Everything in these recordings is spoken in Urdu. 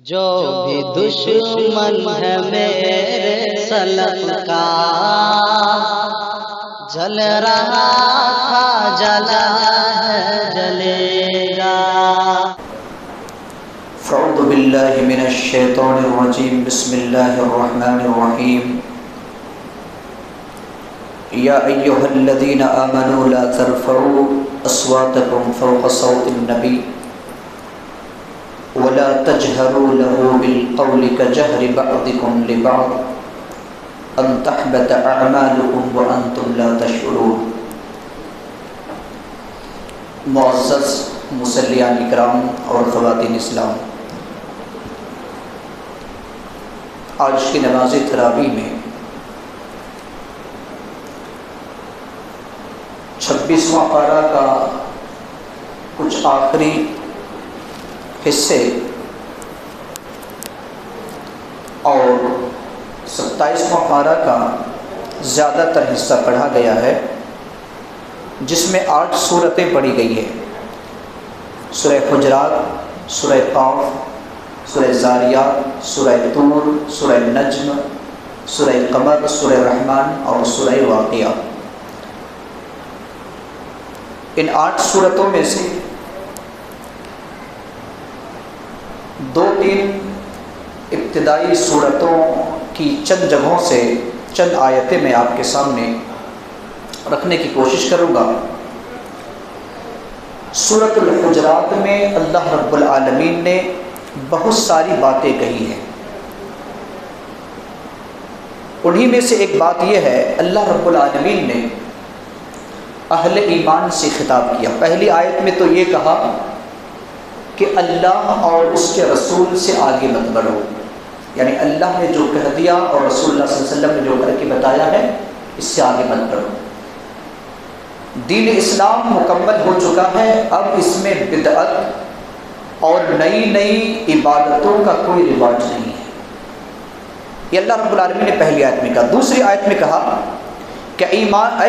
جو بھی دشمن ہے میرے سلف کا، جل رہا تھا جلا ہے جلے گا۔ اعوذ باللہ من الشیطان الرجیم، بسم اللہ الرحمن الرحیم۔ یا ایہا الذین آمنوا لا ترفعوا اصواتکم فوق صوت النبی ولا تجهروا له بالقول كجهر بعضكم لبعض ان تحبط اعمالكم وانتم لا تشعرون۔ معزز مصلیان اکرام اور خواتین اسلام، آج کی نماز تراویح میں 26واں پارہ کا کچھ آخری حصے اور 27واں پارہ کا زیادہ تر حصہ پڑھا گیا ہے، جس میں 8 سورتیں پڑھی گئی ہیں۔ سورہ حجرات، سورہ قاف، سورہ زاریات، سورہ طور، سورہ نجم، سورہ قمر، سورہ رحمان اور سورہ واقعہ۔ ان 8 سورتوں میں سے 2-3 ابتدائی سورتوں کی چند جگہوں سے چند آیتیں میں آپ کے سامنے رکھنے کی کوشش کروں گا۔ سورۃ الحجرات میں اللہ رب العالمین نے بہت ساری باتیں کہی ہیں۔ انہی میں سے ایک بات یہ ہے، اللہ رب العالمین نے اہل ایمان سے خطاب کیا۔ پہلی آیت میں تو یہ کہا کہ اللہ اور اس کے رسول سے آگے مت بڑھو، یعنی اللہ نے جو کہہ دیا اور رسول اللہ صلی اللہ علیہ وسلم نے جو کر کے بتایا ہے، اس سے آگے مت بڑھو۔ دین اسلام مکمل ہو چکا ہے، اب اس میں بدعت اور نئی نئی عبادتوں کا کوئی رواج نہیں ہے۔ یہ اللہ رب العالمین نے پہلی آیت میں کہا۔ دوسری آیت میں کہا کہ اے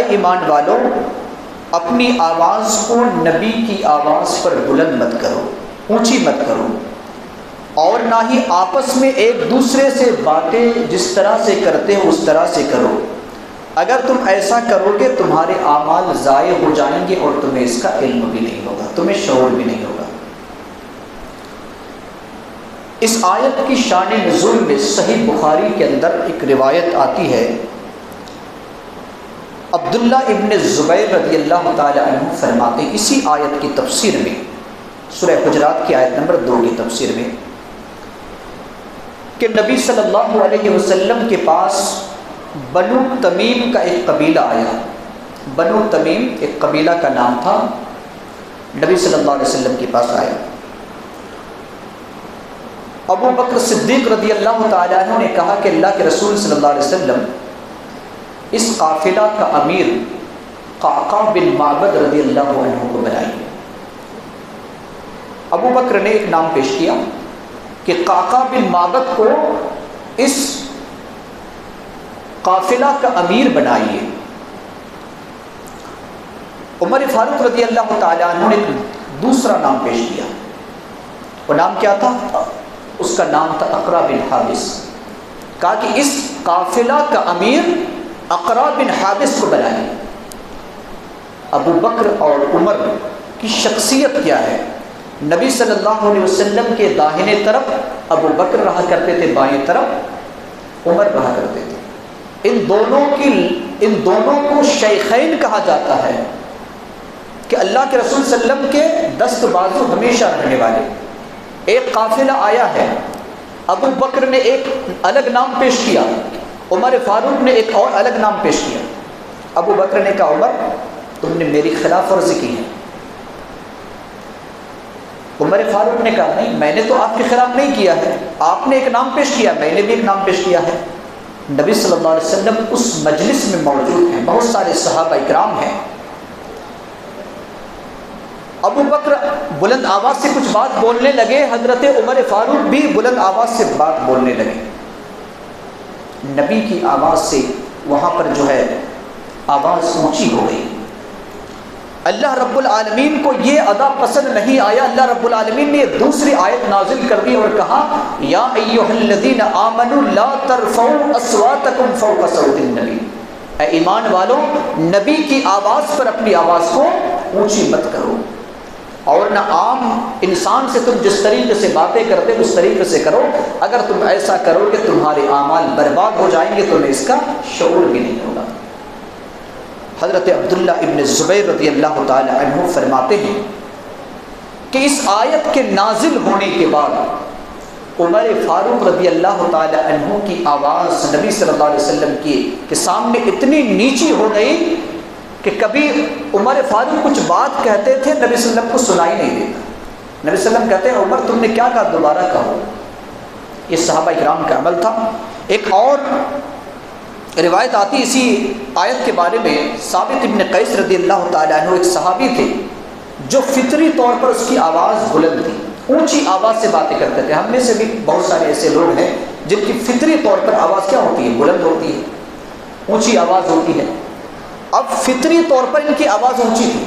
ایمان والو، اپنی آواز کو نبی کی آواز پر بلند مت کرو، اونچی مت کرو، اور نہ ہی آپس میں ایک دوسرے سے باتیں جس طرح سے کرتے ہو اس طرح سے کرو۔ اگر تم ایسا کرو گے تمہارے اعمال ضائع ہو جائیں گے اور تمہیں اس کا علم بھی نہیں ہوگا، تمہیں شعور بھی نہیں ہوگا۔ اس آیت کی شان نزول میں صحیح بخاری کے اندر ایک روایت آتی ہے۔ عبداللہ ابن زبیر رضی اللہ تعالی عنہ فرماتے ہیں اسی آیت کی تفسیر میں، سورہ حجرات کی آیت نمبر 2 کی تفسیر میں، کہ نبی صلی اللہ علیہ وسلم کے پاس بنو تمیم کا ایک قبیلہ آیا۔ بنو تمیم ایک قبیلہ کا نام تھا، نبی صلی اللہ علیہ وسلم کے پاس آیا۔ ابو بکر صدیق رضی اللہ تعالی عنہ نے کہا کہ اللہ کے رسول صلی اللہ علیہ وسلم اس قافلہ کا امیر قعقاع بن معبد رضی اللہ عنہ کو بنائیے۔ ابو بکر نے ایک نام پیش کیا کہ قعقاع بن معبد کو اس قافلہ کا امیر بنائیے۔ عمر فاروق رضی اللہ تعالی عنہ نے دوسرا نام پیش کیا۔ وہ نام کیا تھا؟ اس کا نام تھا اقرا بن حابس۔ کہا کہ اس قافلہ کا امیر اقرا بن حابس کو بنائیے۔ ابو بکر اور عمر کی شخصیت کیا ہے؟ نبی صلی اللہ علیہ وسلم کے داہنے طرف ابو بکر رہا کرتے تھے، بائیں طرف عمر رہا کرتے تھے۔ ان دونوں کو شیخین کہا جاتا ہے کہ اللہ کے رسول صلی اللہ علیہ وسلم کے دست بازو ہمیشہ رہنے والے۔ ایک قافلہ آیا ہے، ابو بکر نے ایک الگ نام پیش کیا، عمر فاروق نے ایک اور الگ نام پیش کیا۔ ابو بکر نے کہا عمر تم نے میری خلاف ورزی کی ہے۔ عمر فاروق نے کہا نہیں، میں نے تو آپ کے خلاف نہیں کیا ہے، آپ نے ایک نام پیش کیا، میں نے بھی ایک نام پیش کیا ہے۔ نبی صلی اللہ علیہ وسلم اس مجلس میں موجود ہیں، بہت سارے صحابہ اکرام ہیں۔ ابو بکر بلند آواز سے کچھ بات بولنے لگے، حضرت عمر فاروق بھی بلند آواز سے بات بولنے لگے۔ نبی کی آواز سے وہاں پر جو ہے آواز اونچی ہو گئی۔ اللہ رب العالمین کو یہ ادا پسند نہیں آیا، اللہ رب العالمین نے دوسری آیت نازل کر دی اور کہا یا ایھا الذین آمنوا لا ترفعوا اصواتکم فوق صوت النبی، اے ایمان والو نبی کی آواز پر اپنی آواز کو اونچی مت کرو، اور نہ عام انسان سے تم جس طریقے سے باتیں کرتے اس طریقے سے کرو، اگر تم ایسا کرو کہ تمہارے اعمال برباد ہو جائیں گے تمہیں اس کا شعور بھی نہیں ہوگا۔ حضرت عبداللہ ابن زبیر رضی اللہ تعالی عنہ فرماتے ہیں کہ اس آیت کے نازل ہونے کے بعد عمر فاروق رضی اللہ تعالی عنہ کی آواز نبی صلی اللہ علیہ وسلم کے سامنے اتنی نیچی ہو گئی کہ کبھی عمر فاروق کچھ بات کہتے تھے نبی صلی اللہ علیہ وسلم کو سنائی نہیں دیتا، نبی صلی اللہ علیہ وسلم کہتے ہیں عمر تم نے کیا کہا دوبارہ کہو۔ یہ صحابہ کرام کا عمل تھا۔ ایک اور روایت آتی اسی آیت کے بارے میں، ثابت ابن قیس رضی اللہ تعالیٰ عنہ ایک صحابی تھے جو فطری طور پر اس کی آواز بلند تھی، اونچی آواز سے باتیں کرتے تھے۔ ہم میں سے بھی بہت سارے ایسے لوگ ہیں جن کی فطری طور پر آواز کیا ہوتی ہے؟ بلند ہوتی ہے، اونچی آواز ہوتی ہے۔ اب فطری طور پر ان کی آواز اونچی تھی،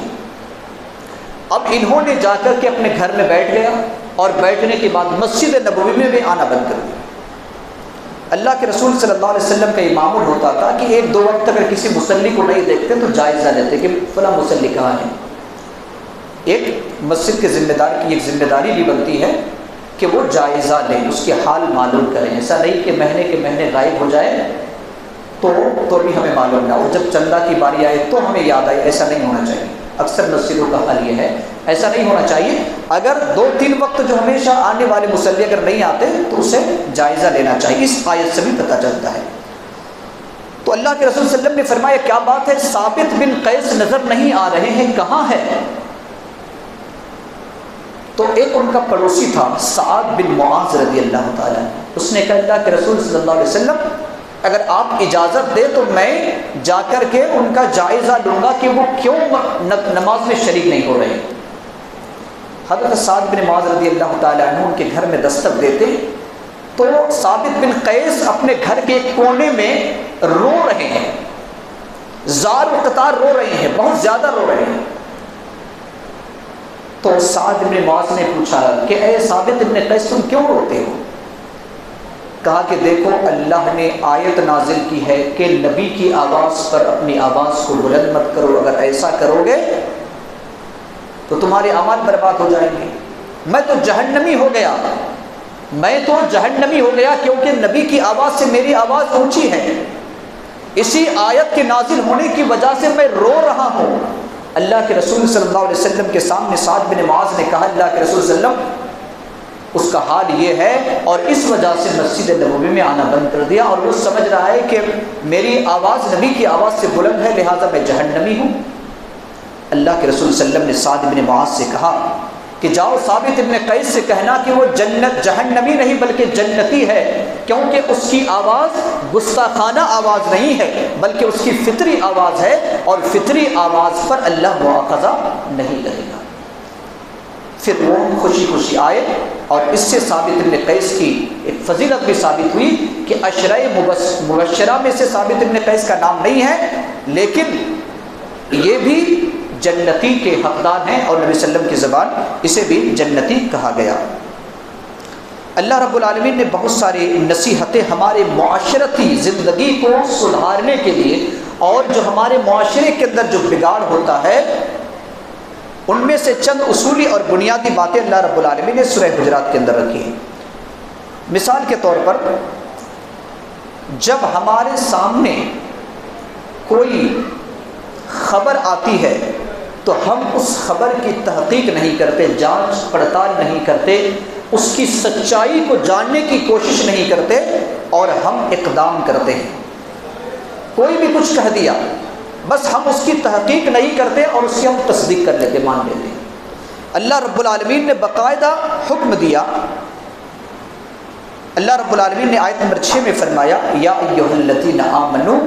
اب انہوں نے جا کر کے اپنے گھر میں بیٹھ گیا اور بیٹھنے کے بعد مسجد نبوی میں بھی آنا بند کر دیا۔ اللہ کے رسول صلی اللہ علیہ وسلم کا یہ معمول ہوتا تھا کہ ایک دو وقت اگر کسی مصلی کو نہیں دیکھتے تو جائزہ لیتے کہ فلاں مصلی کہاں ہے۔ ایک مسجد کے ذمہ دار کی ایک ذمہ داری بھی بنتی ہے کہ وہ جائزہ لیں، اس کے حال معلوم کریں، ایسا نہیں کہ مہینے کے مہینے غائب ہو جائے تو بھی ہمیں معلوم نہ ہو، جب چندہ کی باری آئے تو ہمیں یاد آئے، ایسا نہیں ہونا چاہیے۔ اکثر مسجدوں کا حال یہ ہے، ایسا نہیں ہونا چاہیے۔ اگر دو تین وقت جو ہمیشہ آنے والے مصلی اگر نہیں آتے تو اسے جائزہ لینا چاہیے، اس آیت سے بھی پتہ چلتا ہے۔ تو اللہ کے رسول صلی اللہ علیہ وسلم نے فرمایا کیا بات ہے، ثابت بن قیس نظر نہیں آ رہے ہیں، کہاں ہے؟ تو ایک ان کا پڑوسی تھا سعد بن معاذ رضی اللہ تعالیٰ، اس نے کہا اللہ کے رسول صلی اللہ علیہ وسلم اگر آپ اجازت دیں تو میں جا کر کے ان کا جائزہ لوں گا کہ وہ کیوں نماز میں شریک نہیں ہو رہے۔ حضرت سعد بن معاذ رضی اللہ تعالیٰ عنہ ان کے گھر میں دستک دیتے تو ثابت بن قیس اپنے گھر کے کونے میں رو رہے ہیں، زار و قطار رو رہے ہیں، بہت زیادہ رو رہے ہیں۔ تو سعد بن معاذ نے پوچھا کہ اے ثابت بن قیس تم کیوں روتے ہو؟ کہا کہ دیکھو اللہ نے آیت نازل کی ہے کہ نبی کی آواز پر اپنی آواز کو بلند مت کرو، اگر ایسا کرو گے تو تمہارے اعمال برباد ہو جائیں گے۔ میں تو جہنمی ہو گیا، میں تو جہنمی ہو گیا کیونکہ نبی کی آواز سے میری آواز اونچی ہے، اسی آیت کے نازل ہونے کی وجہ سے میں رو رہا ہوں۔ اللہ کے رسول صلی اللہ علیہ وسلم کے سامنے سعد بن معاذ نے کہا اللہ کے رسول صلی اللہ علیہ وسلم اس کا حال یہ ہے اور اس وجہ سے مسجد نبوی میں آنا بند کر دیا، اور وہ سمجھ رہا ہے کہ میری آواز نبی کی آواز سے بلند ہے لہٰذا میں جہنمی ہوں۔ اللہ کے رسول صلی اللہ علیہ وسلم نے سعد بن معاذ سے کہا کہ جاؤ ثابت ابن قیس سے کہنا کہ وہ جہنمی نہیں بلکہ جنتی ہے، کیونکہ اس کی آواز گستاخانہ آواز نہیں ہے بلکہ اس کی فطری آواز ہے، اور فطری آواز پر اللہ مواخذہ نہیں کرے گا۔ پھر وہ خوشی خوشی آئے، اور اس سے ثابت ابن قیس کی ایک فضیلت بھی ثابت ہوئی کہ عشرہ مبشرہ میں سے ثابت ابن قیس کا نام نہیں ہے، لیکن یہ بھی جنتی کے حقدار ہیں، اور نبی صلی اللہ علیہ وسلم کی زبان اسے بھی جنتی کہا گیا۔ اللہ رب العالمین نے بہت ساری نصیحتیں ہمارے معاشرتی زندگی کو سدھارنے کے لیے، اور جو ہمارے معاشرے کے اندر جو بگاڑ ہوتا ہے ان میں سے چند اصولی اور بنیادی باتیں اللہ رب العالمین نے سورہ حجرات کے اندر رکھی ہیں۔ مثال کے طور پر جب ہمارے سامنے کوئی خبر آتی ہے تو ہم اس خبر کی تحقیق نہیں کرتے، جانچ پڑتال نہیں کرتے، اس کی سچائی کو جاننے کی کوشش نہیں کرتے، اور ہم اقدام کرتے ہیں۔ کوئی بھی کچھ کہہ دیا بس ہم اس کی تحقیق نہیں کرتے اور اس کی ہم تصدیق کر لیتے، مان لیتے۔ اللہ رب العالمین نے باقاعدہ حکم دیا، اللہ رب العالمین نے آیت نمبر 6 میں فرمایا یا ایھا الذین آمنوا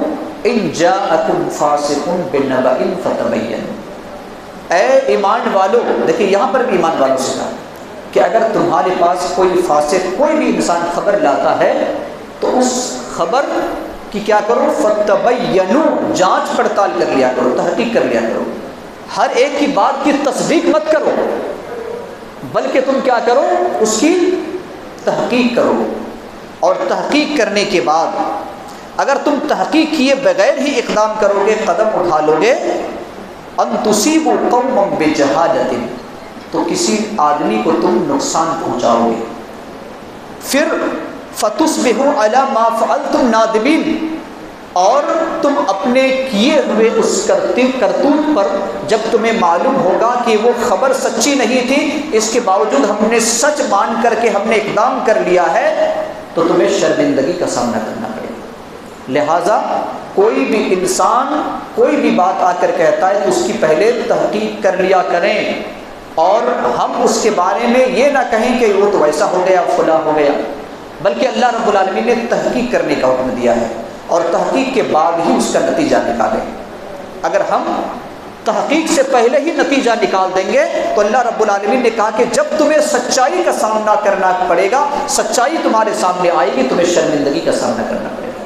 ان جاءکم فاسق بنبأ فتبینوا، اے ایمان والو، دیکھیں یہاں پر بھی ایمان والوں سے کہا کہ اگر تمہارے پاس کوئی فاسق، کوئی بھی انسان خبر لاتا ہے تو اس خبر کی کیا کرو، فتبینوا، جانچ پڑتال کر لیا کرو، تحقیق کر لیا کرو۔ ہر ایک کی بات کی تصدیق مت کرو، بلکہ تم کیا کرو، اس کی تحقیق کرو، اور تحقیق کرنے کے بعد اگر تم تحقیق کیے بغیر ہی اقدام کرو گے، قدم اٹھا لو گے، ان تصیبوا قوما بجہالۃ، تو کسی آدمی کو تم نقصان پہنچاؤ گے، پھر فتصبحوا علی ما فعلتم نادمین، اور تم اپنے کیے ہوئے اس کرتوت پر جب تمہیں معلوم ہوگا کہ وہ خبر سچی نہیں تھی، اس کے باوجود ہم نے سچ مان کر کے ہم نے اقدام کر لیا ہے، تو تمہیں شرمندگی کا سامنا کرنا پڑے گا۔ لہٰذا کوئی بھی انسان کوئی بھی بات آ کر کہتا ہے تو اس کی پہلے تحقیق کر لیا کریں، اور ہم اس کے بارے میں یہ نہ کہیں کہ وہ تو ایسا ہو گیا فلاں ہو گیا، بلکہ اللہ رب العالمین نے تحقیق کرنے کا حکم دیا ہے، اور تحقیق کے بعد ہی اس کا نتیجہ نکالیں۔ اگر ہم تحقیق سے پہلے ہی نتیجہ نکال دیں گے تو اللہ رب العالمین نے کہا کہ جب تمہیں سچائی کا سامنا کرنا پڑے گا، سچائی تمہارے سامنے آئے گی، تمہیں شرمندگی کا سامنا کرنا پڑے گا۔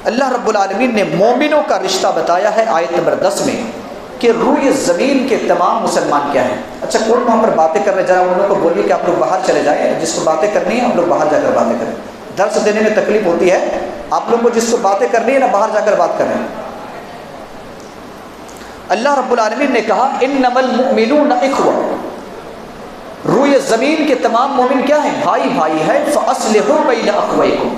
اللہ رب العالمین نے مومنوں کا رشتہ بتایا ہے آیت نمبر 10 میں کہ روئے زمین کے تمام مسلمان کیا ہیں۔ اچھا کون وہاں پر باتیں کر رہے ہیں، ذرا ان لوگوں کو بولیے کہ آپ لوگ باہر چلے جائیں، جس کو باتیں کرنی ہے آپ لوگ باہر جا کر باتیں کریں، درس دینے میں تکلیف ہوتی ہے، آپ لوگوں کو جس کو باتیں کرنی ہے نا باہر جا کر بات کریں۔ اللہ رب العالمین نے کہا انما المؤمنون اخوہ، روئے زمین کے تمام مومن کیا ہیں، بھائی بھائی ہے، فاصلحوا بین اخویکم،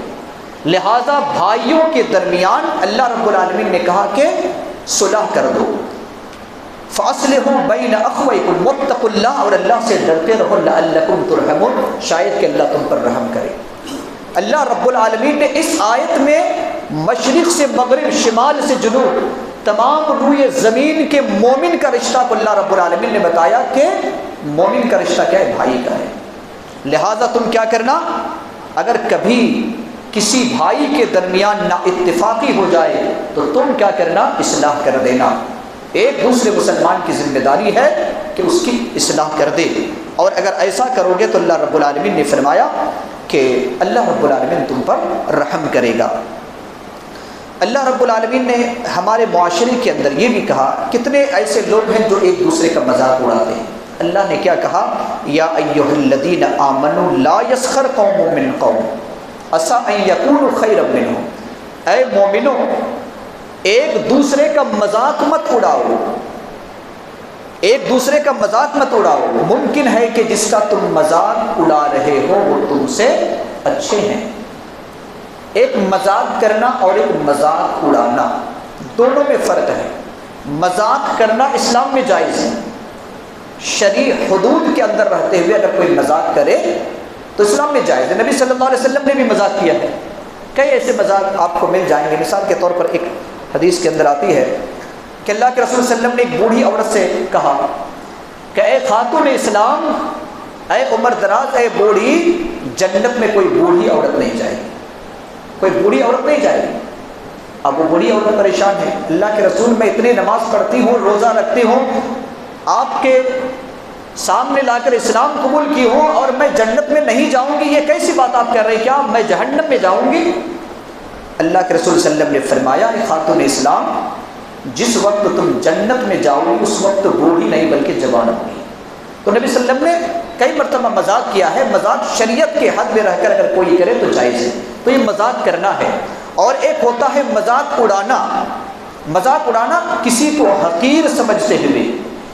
لہذا بھائیوں کے درمیان اللہ رب العالمین نے کہا کہ صلح کر دو، فاصلحوا بین اخویکم واتقوا اللہ، اور اللہ سے ڈرتے رہو لعلکم ترحمون، شاید کہ اللہ تم پر رحم کرے۔ اللہ رب العالمین نے اس آیت میں مشرق سے مغرب، شمال سے جنوب، تمام روئے زمین کے مومن کا رشتہ کو اللہ رب العالمین نے بتایا کہ مومن کا رشتہ کیا ہے، بھائی کا ہے۔ لہٰذا تم کیا کرنا، اگر کبھی کسی بھائی کے درمیان نا اتفاقی ہو جائے تو تم کیا کرنا، اصلاح کر دینا۔ ایک دوسرے مسلمان کی ذمہ داری ہے کہ اس کی اصلاح کر دے، اور اگر ایسا کرو گے تو اللہ رب العالمین نے فرمایا کہ اللہ رب العالمین تم پر رحم کرے گا۔ اللہ رب العالمین نے ہمارے معاشرے کے اندر یہ بھی کہا، کتنے ایسے لوگ ہیں جو ایک دوسرے کا مذاق اڑاتے ہیں۔ اللہ نے کیا کہا، یا ایھا الذین آمنوا لا یسخر قوم من قوم عسیٰ ان یکونوا خیرا منہم، اے مومنو ایک دوسرے کا مذاق مت اڑاؤ، ایک دوسرے کا مذاق مت اڑاؤ، ممکن ہے کہ جس کا تم مذاق اڑا رہے ہو وہ تم سے اچھے ہیں۔ ایک مذاق کرنا اور ایک مذاق اڑانا دونوں میں فرق ہے۔ مذاق کرنا اسلام میں جائز ہے، شرعی حدود کے اندر رہتے ہوئے اگر کوئی مذاق کرے تو اسلام میں جائز ہے۔ نبی صلی اللہ علیہ وسلم نے بھی مذاق کیا ہے، کئی ایسے مذاق آپ کو مل جائیں گے۔ مثال کے طور پر ایک حدیث کے اندر آتی ہے کہ اللہ کے رسول صلی اللہ علیہ وسلم نے ایک بوڑھی عورت سے کہا کہ اے خاتون اسلام، اے عمر دراز، اے بوڑھی، جنت میں کوئی بوڑھی عورت نہیں جائے گی، کوئی بوڑھی عورت نہیں جائے گی۔ اب وہ بوڑھی عورت پریشان ہے، اللہ کے رسول میں اتنی نماز پڑھتی ہوں، روزہ رکھتی ہوں، آپ کے سامنے لا کر اسلام قبول کی ہوں اور میں جنت میں نہیں جاؤں گی، یہ کیسی بات آپ کہہ رہے ہیں، کیا میں جہنم میں جاؤں گی؟ اللہ کے رسول صلی اللہ علیہ وسلم نے فرمایا کہ خاتون اسلام، جس وقت تم جنت میں جاؤ گی اس وقت بوڑھی نہیں بلکہ جوان ہوگی۔ تو نبی صلی اللہ علیہ وسلم نے کئی مرتبہ مذاق کیا ہے، مذاق شریعت کے حد میں رہ کر اگر کوئی کرے تو جائز ہے، تو یہ مذاق کرنا ہے۔ اور ایک ہوتا ہے مذاق اڑانا، مذاق اڑانا کسی کو حقیر سمجھتے ہوئے،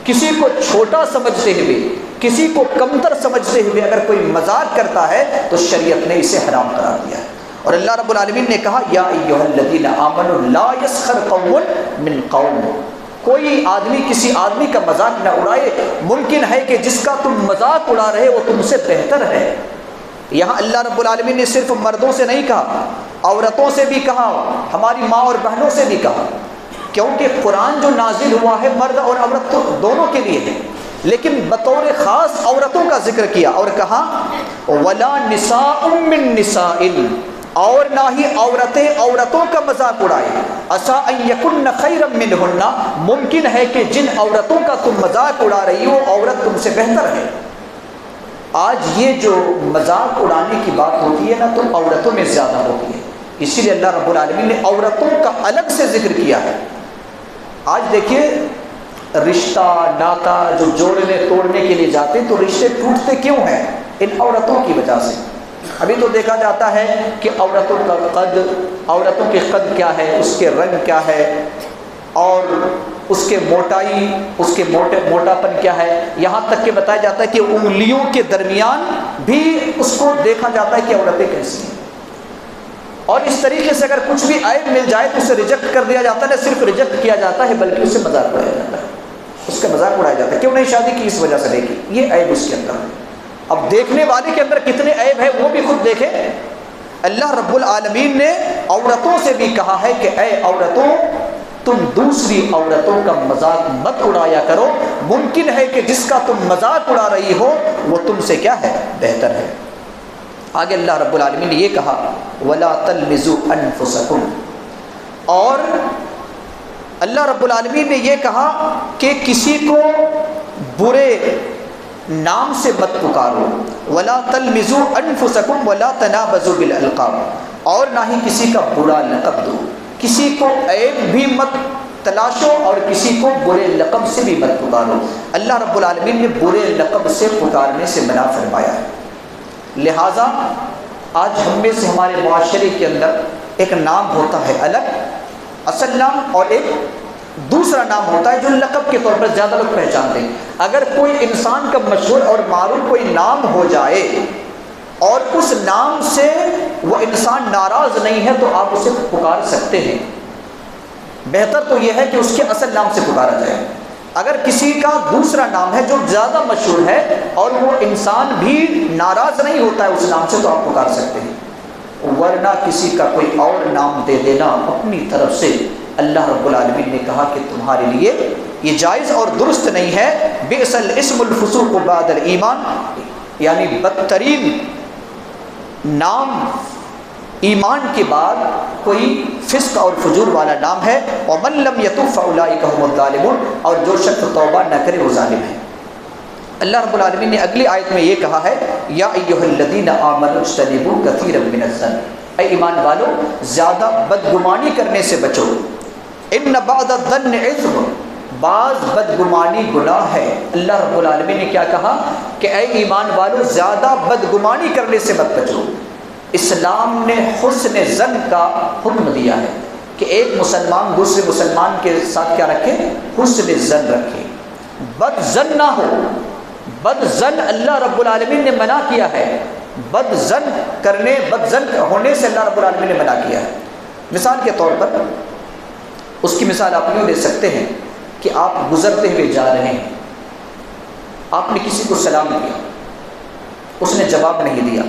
کسی کو چھوٹا سمجھتے ہوئے، کسی کو کمتر سمجھتے ہوئے اگر کوئی مذاق کرتا ہے تو شریعت نے اسے حرام قرار دیا ہے۔ اور اللہ رب العالمین نے کہا یا ایھا الذین آمنوا لا یسخر قوم من قوم، کوئی آدمی کسی آدمی کا مذاق نہ اڑائے، ممکن ہے کہ جس کا تم مذاق اڑا رہے وہ تم سے بہتر ہے۔ یہاں اللہ رب العالمین نے صرف مردوں سے نہیں کہا، عورتوں سے بھی کہا، ہماری ماں اور بہنوں سے بھی کہا، کیونکہ قرآن جو نازل ہوا ہے مرد اور عورت تو دونوں کے لیے ہے، لیکن بطور خاص عورتوں کا ذکر کیا اور کہا وَلَا نِسَاءٌ مِّن نِّسَاءٍ، اور نہ ہی عورتیں عورتوں کا مذاق اڑائے، عسیٰ ان یکن خیرا منہن، ممکن ہے کہ جن عورتوں کا تم مذاق اڑا رہی ہو عورت تم سے بہتر ہے۔ آج یہ جو مذاق اڑانے کی بات ہوتی ہے نا تو عورتوں میں زیادہ ہوتی ہے، اسی لیے اللہ رب العالمین نے عورتوں کا الگ سے ذکر کیا ہے۔ آج دیکھیے رشتہ ناتا جو جوڑنے توڑنے کے لیے جاتے ہیں تو رشتے ٹوٹتے کیوں ہیں؟ ان عورتوں کی وجہ سے۔ ابھی تو دیکھا جاتا ہے کہ عورتوں کا قد، عورتوں کے قد کیا ہے، اس کے رنگ کیا ہے، اور اس کے موٹائی، اس کے موٹاپن کیا ہے، یہاں تک کہ بتایا جاتا ہے کہ انگلیوں کے درمیان بھی اس کو دیکھا جاتا ہے کہ عورتیں کیسی ہیں۔ اور اس طریقے سے اگر کچھ بھی عیب مل جائے تو اسے ریجیکٹ کر دیا جاتا ہے، نہ صرف ریجیکٹ کیا جاتا ہے بلکہ اسے مذاق اڑایا جاتا ہے، اس کا مذاق اڑایا جاتا ہے، کیوں نہیں شادی کی، اس وجہ سے دیکھی یہ عیب اس کے اندر ہے۔ اب دیکھنے والے کے اندر کتنے عیب ہے وہ بھی خود دیکھیں۔ اللہ رب العالمین نے عورتوں سے بھی کہا ہے کہ اے عورتوں، تم دوسری عورتوں کا مذاق مت اڑایا کرو، ممکن ہے کہ جس کا تم مذاق اڑا رہی ہو وہ تم سے کیا ہے، بہتر ہے۔ آگے اللہ رب العالمین نے یہ کہا وَلَا تَلْمِزُوا أَنفُسَكُمْ، اور اللہ رب العالمین نے یہ کہا کہ کسی کو برے نام سے مت پکارو، وَلَا تَلْمِزُوا أَنفُسَكُمْ وَلَا تَنَابَزُوا بِالْأَلْقَابِ، اور نہ ہی کسی کا برا لقب دو، کسی کو عیب بھی مت تلاشو اور کسی کو برے لقب سے بھی مت پکارو۔ اللہ رب العالمین نے برے لقب سے پکارنے سے منع فرمایا ہے۔ لہٰذا آج ہم میں سے ہمارے معاشرے کے اندر ایک نام ہوتا ہے الگ، اصل نام، اور ایک دوسرا نام ہوتا ہے جو لقب کے طور پر زیادہ لوگ پہچانتے ہیں۔ اگر کوئی انسان کا مشہور اور معروف کوئی نام ہو جائے اور اس نام سے وہ انسان ناراض نہیں ہے تو آپ اسے پکار سکتے ہیں، بہتر تو یہ ہے کہ اس کے اصل نام سے پکارا جائے۔ اگر کسی کا دوسرا نام ہے جو زیادہ مشہور ہے اور وہ انسان بھی ناراض نہیں ہوتا ہے اس نام سے تو آپ پکار سکتے ہیں، ورنہ کسی کا کوئی اور نام دے دینا اپنی طرف سے اللہ رب العالمین نے کہا کہ تمہارے لیے یہ جائز اور درست نہیں ہے۔ بئس الاسم الفسوق بعد الایمان، یعنی بدترین نام ایمان کے بعد کوئی فسق اور فجور والا نام ہے۔ ومن لم یتوب فاولئک هم الظالمون، اور جو شخص توبہ نہ کرے وہ ظالم ہے۔ اللہ رب العالمین نے اگلی آیت میں یہ کہا ہے یا ایھا الذین آمنوا اجتنبوا کثیرا من الظن، اے ایمان والو زیادہ بدگمانی کرنے سے بچو، ان بعض الظن اثم، بعض بدگمانی گناہ ہے۔ اللہ رب العالمین نے کیا کہا کہ اے ایمان والو زیادہ بدگمانی کرنے سے مت بچو۔ اسلام نے حسن ظن کا حکم دیا ہے کہ ایک مسلمان دوسرے مسلمان کے ساتھ کیا رکھے، حسن ظن رکھے، بد ظن نہ ہو۔ بد ظن اللہ رب العالمین نے منع کیا ہے، بد ظن کرنے، بد ظن ہونے سے اللہ رب العالمین نے منع کیا ہے۔ مثال کے طور پر اس کی مثال آپ یوں دے سکتے ہیں کہ آپ گزرتے ہوئے جا رہے ہیں، آپ نے کسی کو سلام کیا، اس نے جواب نہیں دیا۔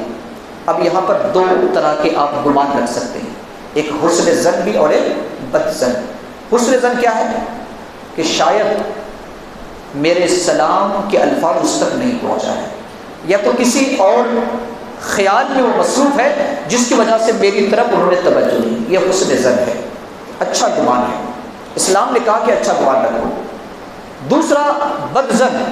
اب یہاں پر دو طرح کے آپ گمان رکھ سکتے ہیں، ایک حسن ظن بھی اور ایک بد ظن۔ حسن ظن کیا ہے کہ شاید میرے سلام کے الفاظ اس تک نہیں پہنچا ہے، یا تو کسی اور خیال میں وہ مصروف ہے جس کی وجہ سے میری طرف انہوں نے توجہ دی، یہ حسن ظن ہے، اچھا گمان ہے۔ اسلام نے کہا کہ اچھا گمان رکھو۔ دوسرا بد ظن،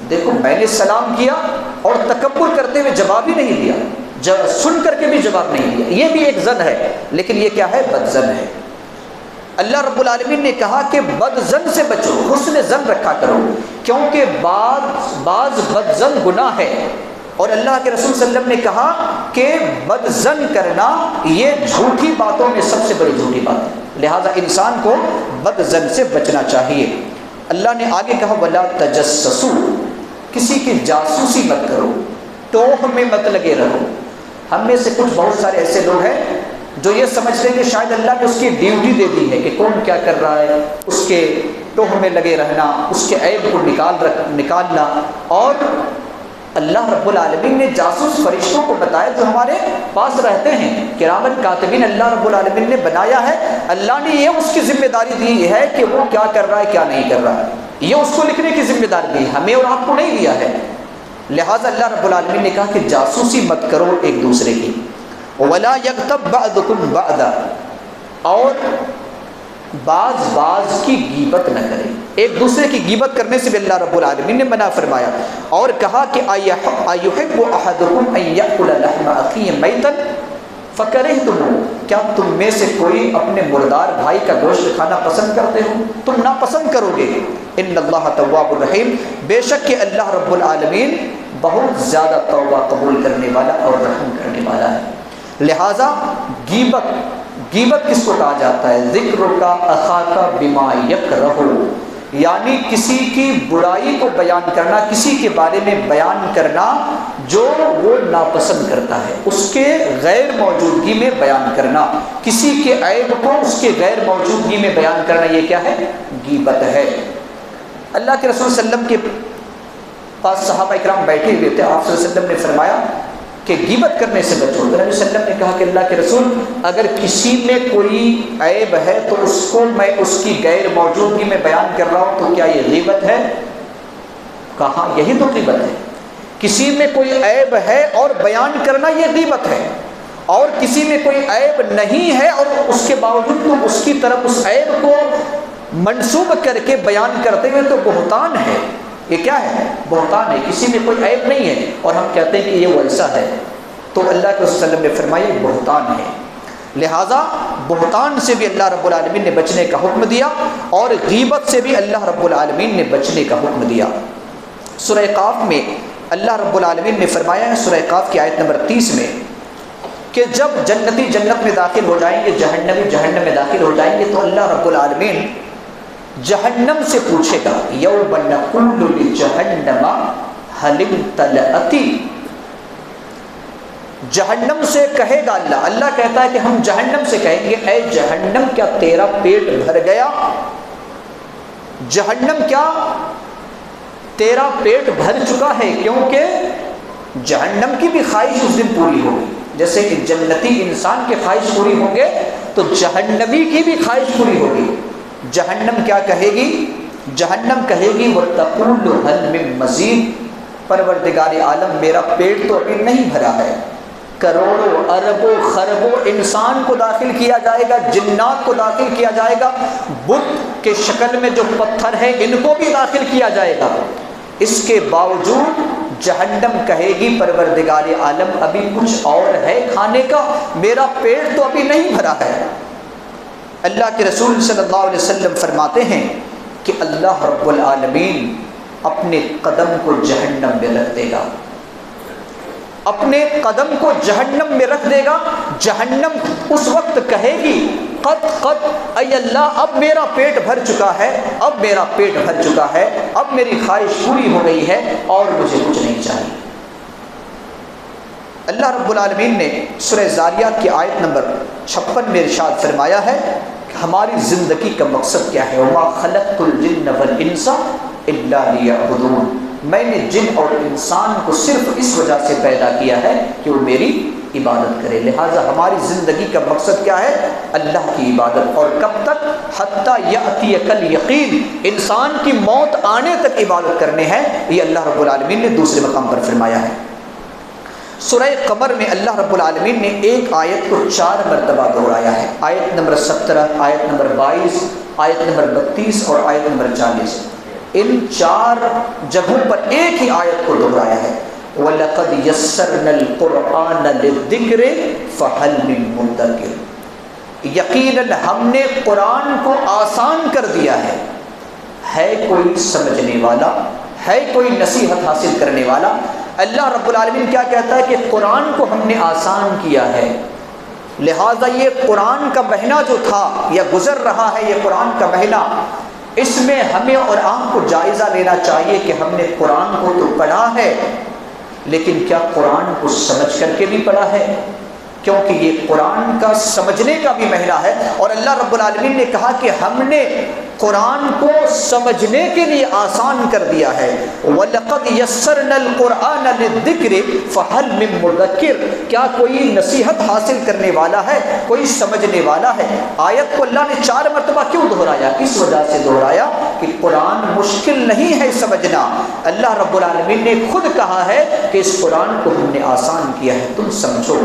دیکھو میں نے سلام کیا اور تکبر کرتے ہوئے جواب ہی نہیں دیا، سن کر کے بھی جواب نہیں دیا، یہ بھی ایک ظن ہے، لیکن یہ کیا ہے، بد ظن ہے۔ اللہ رب العالمین نے کہا کہ بد ظن سے بچو، حسن ظن رکھا کرو، کیونکہ بعض بد ظن گناہ ہے، اور اللہ کے رسول صلی اللہ علیہ وسلم نے کہا کہ بد ظن کرنا یہ جھوٹی باتوں میں سب سے بڑی جھوٹی بات ہے، لہذا انسان کو بد ظن سے بچنا چاہیے۔ اللہ نے آگے کہا وَلَا تَجَسَّسُوا، کسی کی جاسوسی مت کرو، ٹوہ میں مت لگے رہو۔ ہم میں سے کچھ بہت سارے ایسے لوگ ہیں جو یہ سمجھتے ہیں کہ شاید اللہ نے اس کی ڈیوٹی دے دی ہے کہ کون کیا کر رہا ہے، اس کے ٹوہ میں لگے رہنا، اس کے عیب کو نکالنا۔ اور اللہ رب العالمین نے جاسوس فرشتوں کو بتایا جو ہمارے پاس رہتے ہیں، کرامن کاتبین اللہ رب العالمین نے بنایا ہے۔ اللہ نے یہ اس کی ذمہ داری دی ہے کہ وہ کیا کر رہا ہے کیا نہیں کر رہا ہے، یہ اس کو لکھنے کی ذمہ داری دی ہے، ہمیں اور آپ کو نہیں دیا ہے۔ لہٰذا اللہ رب العالمین نے کہا کہ جاسوسی مت کرو ایک دوسرے کی۔ وَلَا يَغْتَبْ بَعْضُكُمْ بَعْضًا، اور بعض کی غیبت نہ کرے، ایک دوسرے کی غیبت کرنے سے بھی اللہ رب العالمین نے منع فرمایا، اور کہا کہ أَيُحِبُّ أَحَدُكُمْ أَن يَأْكُلَ لَحْمَ أَخِيهِ مَيْتًا فَكَرِهْتُمُ، کیا تم میں سے کوئی اپنے مردار بھائی کا گوشت کھانا پسند کرتے ہو؟ تم ناپسند کرو گے۔ ان اللہ تواب الرحیم، بے شک کہ اللہ رب العالمین بہت زیادہ توبہ قبول کرنے والا اور رحم کرنے والا ہے۔ لہٰذا غیبت کس کو کہا جاتا ہے؟ ذکر کا اخاک بما یکرہ، یعنی کسی کی برائی کو بیان کرنا، کسی کے بارے میں بیان کرنا جو وہ ناپسند کرتا ہے، اس کے غیر موجودگی میں بیان کرنا، کسی کے عیب کو اس کے غیر موجودگی میں بیان کرنا، یہ کیا ہے؟ غیبت ہے۔ اللہ کے رسول صلی اللہ علیہ وسلم کے پاس صحابہ اکرام بیٹھے ہوئے تھے، آپ صلی اللہ علیہ وسلم نے فرمایا کہ غیبت کرنے سے بچو۔ نبی صلی اللہ علیہ وسلم نے کہا کہ اللہ کے رسول، اگر کسی میں کوئی عیب ہے تو اس کو میں اس کی غیر موجودگی میں بیان کر رہا ہوں تو کیا یہ غیبت ہے؟ کہا یہی تو غیبت ہے۔ کسی میں کوئی عیب ہے اور بیان کرنا یہ غیبت ہے، اور کسی میں کوئی عیب نہیں ہے اور اس کے باوجود تم اس کی طرف اس عیب کو منسوب کر کے بیان کرتے ہوئے تو بہتان ہے۔ یہ کیا ہے؟ بہتان ہے۔ کسی میں کوئی عیب نہیں ہے اور ہم کہتے ہیں کہ یہ ویسا ہے، تو اللہ کے رسول صلی اللہ علیہ وسلم نے فرمایا یہ بہتان ہے۔ لہٰذا بہتان سے بھی اللہ رب العالمین نے بچنے کا حکم دیا، اور غیبت سے بھی اللہ رب العالمین نے بچنے کا حکم دیا۔ سورہ قاف میں اللہ رب العالمین نے فرمایا ہے، سورہ قاف کی آیت نمبر 30 میں، کہ جب جنتی جنت میں داخل ہو جائیں گے، جہنمی جہنم میں داخل ہو جائیں گے، تو اللہ رب العالمین جہنم سے پوچھے گا، یوم نقول لجہنم هل امتلأت، جہنم سے کہے گا اللہ کہتا ہے کہ ہم جہنم سے کہیں گے، اے جہنم کیا تیرا پیٹ بھر گیا؟ جہنم کیا تیرا پیٹ بھر چکا ہے؟ کیونکہ جہنم کی بھی خواہش اس دن پوری ہوگی، جیسے کہ جنتی انسان کی خواہش پوری ہوں گے تو جہنمی کی بھی خواہش پوری ہوگی۔ جہنم کیا کہے گی؟ جہنم کہے گی وَتَقُولُ هَلْ مِن مَزِيدٍ، پروردگار عالم میرا پیٹ تو ابھی نہیں بھرا ہے۔ کروڑوں اربوں خربوں انسان کو داخل کیا جائے گا، جنات کو داخل کیا جائے گا، بت کے شکل میں جو پتھر ہیں ان کو بھی داخل کیا جائے گا، اس کے باوجود جہنم کہے گی پروردگار عالم ابھی کچھ اور ہے کھانے کا، میرا پیٹ تو ابھی نہیں بھرا ہے۔ اللہ کے رسول صلی اللہ علیہ وسلم فرماتے ہیں کہ اللہ رب العالمین اپنے قدم کو جہنم میں رکھ دے گا، اپنے قدم کو جہنم میں رکھ دے گا۔ جہنم اس وقت کہے گی قد اے اللہ اب میرا پیٹ بھر چکا ہے، اب میرا پیٹ بھر چکا ہے، اب میری خواہش پوری ہو گئی ہے اور مجھے کچھ نہیں چاہیے۔ اللہ رب العالمین نے سورہ زاریات کی آیت نمبر 56 میں ارشاد فرمایا ہے کہ ہماری زندگی کا مقصد کیا ہے؟ وَمَا خَلَقْتُ الْجِنَّ وَالْإِنسَ إِلَّا لِيَعْبُدُونَ، میں نے جن اور انسان کو صرف اس وجہ سے پیدا کیا ہے کہ وہ میری عبادت کرے۔ لہٰذا ہماری زندگی کا مقصد کیا ہے؟ اللہ کی عبادت۔ اور کب تک؟ حتیٰ یأتیک الیقین، انسان کی موت آنے تک عبادت کرنے ہیں، یہ اللہ رب العالمین نے دوسرے مقام پر فرمایا ہے۔ سورہ قمر میں اللہ رب العالمین نے ایک آیت کو 4 مرتبہ دہرایا ہے، آیت نمبر 17، آیت نمبر 22، آیت نمبر 32 اور آیت نمبر 40۔ ان 4 جگہوں پر ایک ہی آیت کو دہرایا ہے، وَلَقَدْ يَسَّرْنَا الْقُرْآنَ لِلذِّكْرِ فَهَلْ مِن مُدَّكِرٍ، یقیناً ہم نے قرآن کو آسان کر دیا ہے کوئی سمجھنے والا، ہے کوئی نصیحت حاصل کرنے والا؟ اللہ رب العالمین کیا کہتا ہے کہ قرآن کو ہم نے آسان کیا ہے، لہٰذا یہ قرآن کا مہینہ جو تھا یا گزر رہا ہے، یہ قرآن کا مہینہ، اس میں ہمیں اور آپ کو جائزہ لینا چاہیے کہ ہم نے قرآن کو تو پڑھا ہے، لیکن کیا قرآن کو سمجھ کر کے بھی پڑھا ہے؟ کیونکہ یہ قرآن کا سمجھنے کا بھی مہینہ ہے، اور اللہ رب العالمین نے کہا کہ ہم نے قرآن کو سمجھنے کے لیے آسان کر دیا ہے۔ وَلَقَدْ يَسَّرْنَا الْقُرْآنَ لِلذِّكْرِ فَهَلْ مِن مُدَّكِرٍ، کیا کوئی نصیحت حاصل کرنے والا ہے، کوئی سمجھنے والا ہے؟ آیت کو اللہ نے 4 مرتبہ کیوں دہرایا؟ اس وجہ سے دہرایا کہ قرآن مشکل نہیں ہے سمجھنا، اللہ رب العالمین نے خود کہا ہے کہ اس قرآن کو ہم نے آسان کیا ہے، تم سمجھو۔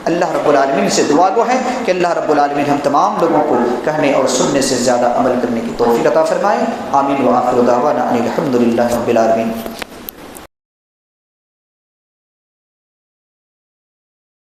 اللہ رب العالمین سے دعا گو ہے کہ اللہ رب العالمین ہم تمام لوگوں کو کہنے اور سننے سے زیادہ عمل کرنے کی توفیق عطا فرمائے۔ آمین وآخر دعوانا ان الحمد للہ رب العالمین۔